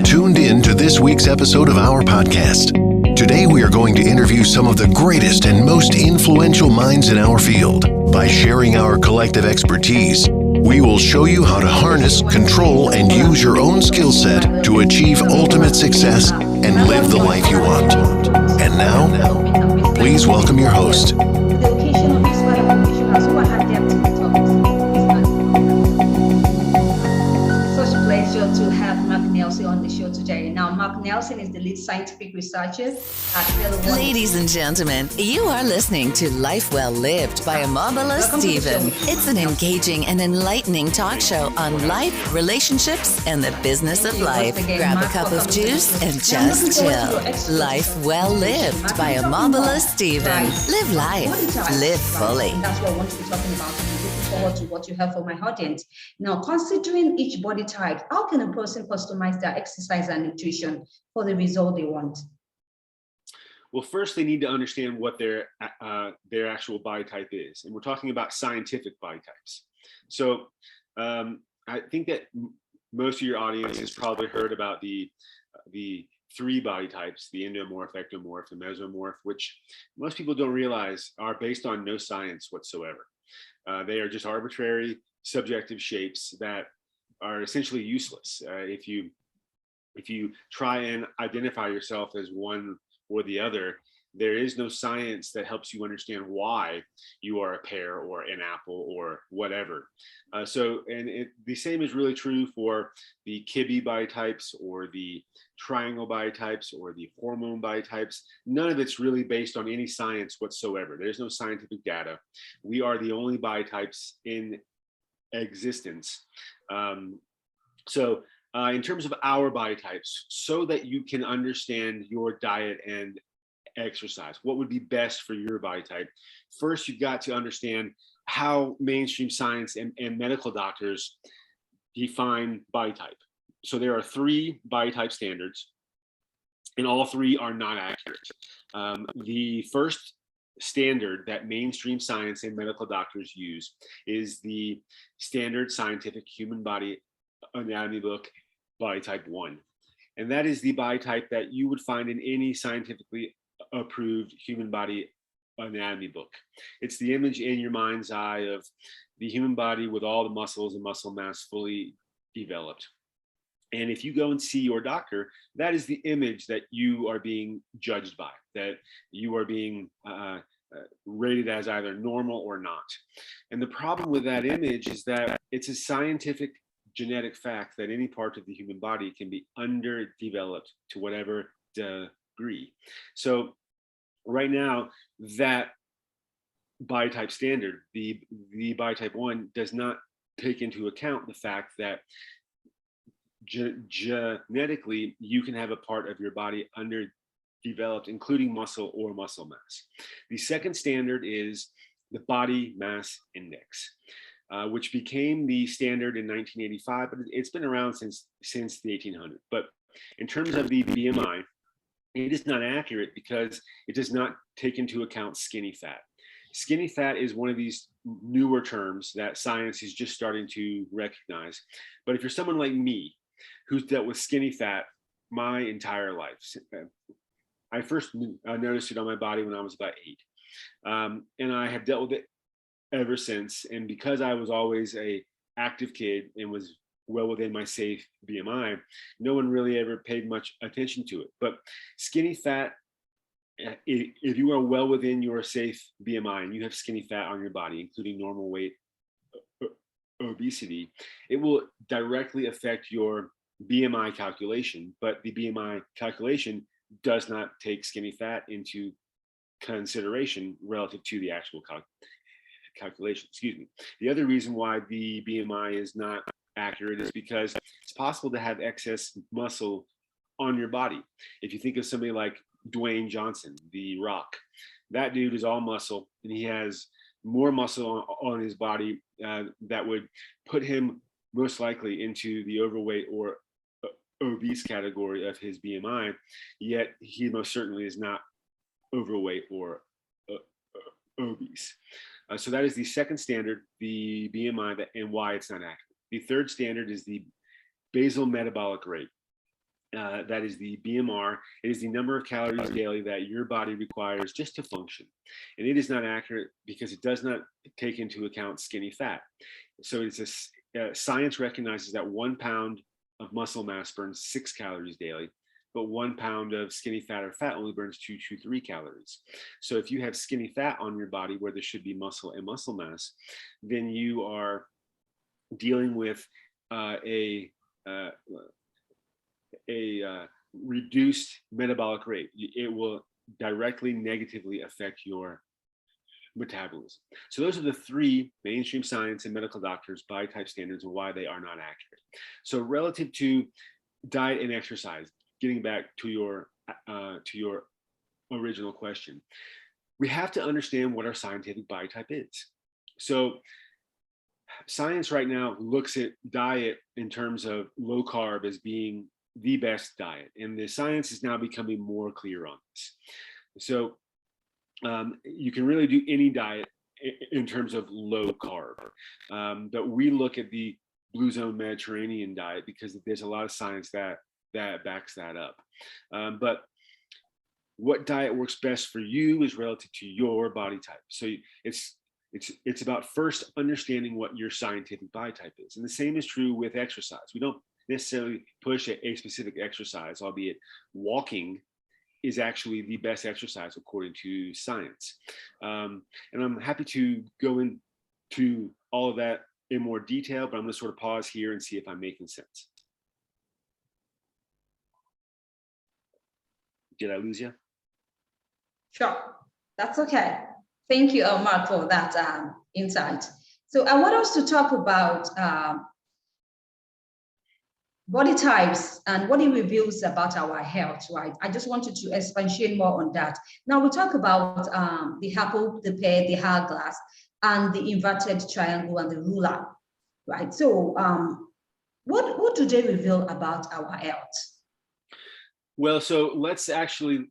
tuned in to this week's episode of our podcast. Today we are going to interview some of the greatest and most influential minds in our field. By sharing our collective expertise, we will show you how to harness, control, and use your own skill set to achieve ultimate success and live the life you want. And now, please welcome your host. The occasion of this professionals who are at depth in the topics. Such a pleasure to have Marc Nelson on the show today. Now, Marc Nelson is the lead scientific researcher at Ladies and gentlemen, you are listening to Life Well Lived by Omobola Stephen. It's an engaging and enlightening talk show on life, relationships, and the business of life. Grab a cup of juice and just chill. Life Well Lived by Omobola Stephen. Live life. Live fully. That's what I want to be talking about. I'm looking forward to what you have for my audience. Now, considering each body type, how can a person customize their exercise and nutrition for the result they want? Well, first they need to understand what their actual body type is, and we're talking about scientific body types. So I think that most of your audience has probably heard about the three body types: the endomorph, ectomorph, and mesomorph, which most people don't realize are based on no science whatsoever. They are just arbitrary, subjective shapes that are essentially useless. If you try and identify yourself as one or the other, there is no science that helps you understand why you are a pear or an apple or whatever. The same is really true for the Kibbe body types or the triangle body types or the hormone body types. None of it's really based on any science whatsoever. There's no scientific data. We are the only body types in existence. In terms of our body types, so that you can understand your diet and exercise, what would be best for your body type, first you've got to understand how mainstream science and medical doctors define body type. So there are three body type standards, and all three are not accurate. The first standard that mainstream science and medical doctors use is the standard scientific human body anatomy book, body type 1. And that is the body type that you would find in any scientifically approved human body anatomy book. It's the image in your mind's eye of the human body with all the muscles and muscle mass fully developed. And if you go and see your doctor, that is the image that you are being judged by, that you are being rated as either normal or not. And the problem with that image is that it's a scientific genetic fact that any part of the human body can be underdeveloped to whatever degree. So right now, that body type standard, the body type 1, does not take into account the fact that genetically you can have a part of your body underdeveloped, including muscle or muscle mass. The second standard is the body mass index, which became the standard in 1985, but it's been around since the 1800s. But in terms of the BMI, it is not accurate because it does not take into account skinny fat. Skinny fat is one of these newer terms that science is just starting to recognize. But if you're someone like me, who's dealt with skinny fat my entire life, I first noticed it on my body when I was about 8. And I have dealt with it ever since. And because I was always a active kid and was well within my safe BMI, no one really ever paid much attention to it. But skinny fat, if you are well within your safe BMI and you have skinny fat on your body, including normal weight obesity, it will directly affect your BMI calculation. But the BMI calculation does not take skinny fat into consideration relative to the actual calculation. The other reason why the BMI is not accurate is because it's possible to have excess muscle on your body. If you think of somebody like Dwayne Johnson, The Rock, that dude is all muscle, and he has more muscle on his body that would put him most likely into the overweight or obese category of his BMI, yet he most certainly is not overweight or obese. So that is the second standard, the BMI, and why it's not accurate. The third standard is the basal metabolic rate. that is the BMR. It is the number of calories daily that your body requires just to function. And it is not accurate because it does not take into account skinny fat. So it's science recognizes that 1 pound of muscle mass burns 6 calories daily, but 1 pound of skinny fat or fat only burns 2 to 3 calories. So if you have skinny fat on your body where there should be muscle and muscle mass, then you are dealing with a reduced metabolic rate. It will directly negatively affect your metabolism. So those are the 3 mainstream science and medical doctors body type standards and why they are not accurate. So relative to diet and exercise, getting back to your original question, we have to understand what our scientific body type is. So science right now looks at diet in terms of low carb as being the best diet, and the science is now becoming more clear on this. So you can really do any diet in terms of low carb, but we look at the Blue Zone Mediterranean diet because there's a lot of science that backs that up. But what diet works best for you is relative to your body type. So it's about first understanding what your scientific body type is. And the same is true with exercise. We don't necessarily push a specific exercise, albeit walking is actually the best exercise according to science. And I'm happy to go into all of that in more detail, but I'm going to sort of pause here and see if I'm making sense. Did I lose you? Sure, that's okay. Thank you, Marc, for that insight. So I want us to talk about body types and what it reveals about our health, right? I just wanted to expatiate more on that. Now we talk about the apple, the pear, the hourglass, and the inverted triangle and the ruler, right? So what do they reveal about our health? Well, so let's actually,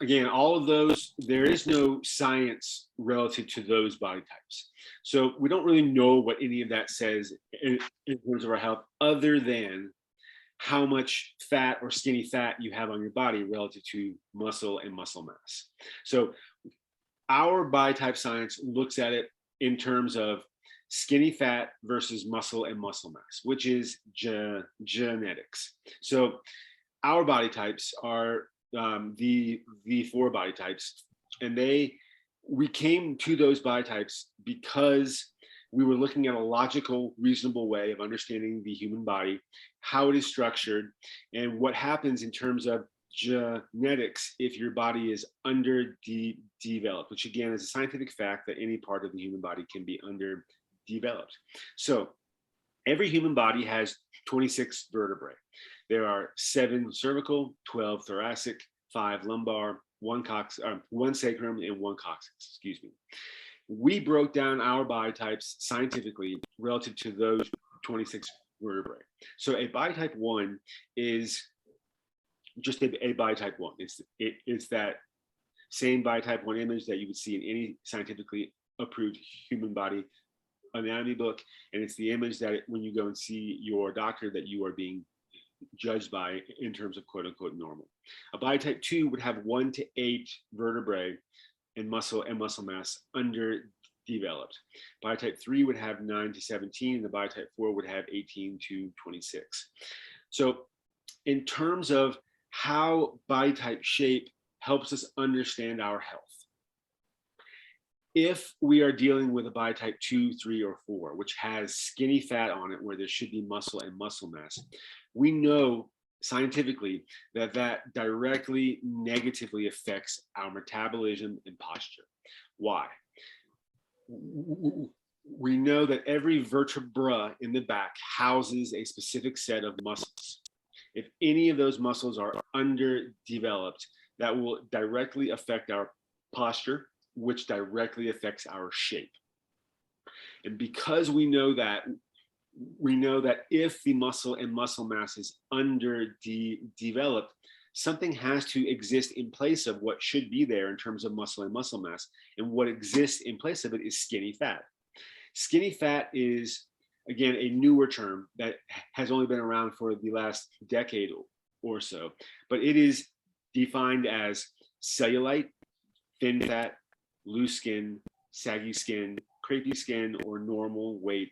again, all of those, there is no science relative to those body types. So we don't really know what any of that says in terms of our health, other than how much fat or skinny fat you have on your body relative to muscle and muscle mass. So our body type science looks at it in terms of skinny fat versus muscle and muscle mass, which is genetics. So our body types are the 4 body types, and we came to those body types because we were looking at a logical, reasonable way of understanding the human body, how it is structured, and what happens in terms of genetics if your body is underdeveloped, which again is a scientific fact that any part of the human body can be underdeveloped. So every human body has 26 vertebrae. There are 7 cervical, 12 thoracic, 5 lumbar, 1 sacrum, and 1 coccyx, excuse me. We broke down our body types scientifically relative to those 26 vertebrae. So a body type 1 is just a body type 1. It's that same body type 1 image that you would see in any scientifically approved human body anatomy book. And it's the image that when you go and see your doctor that you are being judged by in terms of quote unquote normal. A body type 2 would have 1 to 8 vertebrae and muscle mass underdeveloped. Body type 3 would have 9 to 17, and the body type 4 would have 18 to 26. So in terms of how body type shape helps us understand our health, if we are dealing with a body type 2, 3, or 4, which has skinny fat on it where there should be muscle and muscle mass, we know scientifically that directly negatively affects our metabolism and posture. Why? We know that every vertebra in the back houses a specific set of muscles. If any of those muscles are underdeveloped, that will directly affect our posture, which directly affects our shape. And because we know that if the muscle and muscle mass is underdeveloped, something has to exist in place of what should be there in terms of muscle and muscle mass. And what exists in place of it is skinny fat. Skinny fat is, again, a newer term that has only been around for the last decade or so. But it is defined as cellulite, thin fat, loose skin, saggy skin, crepey skin, or normal weight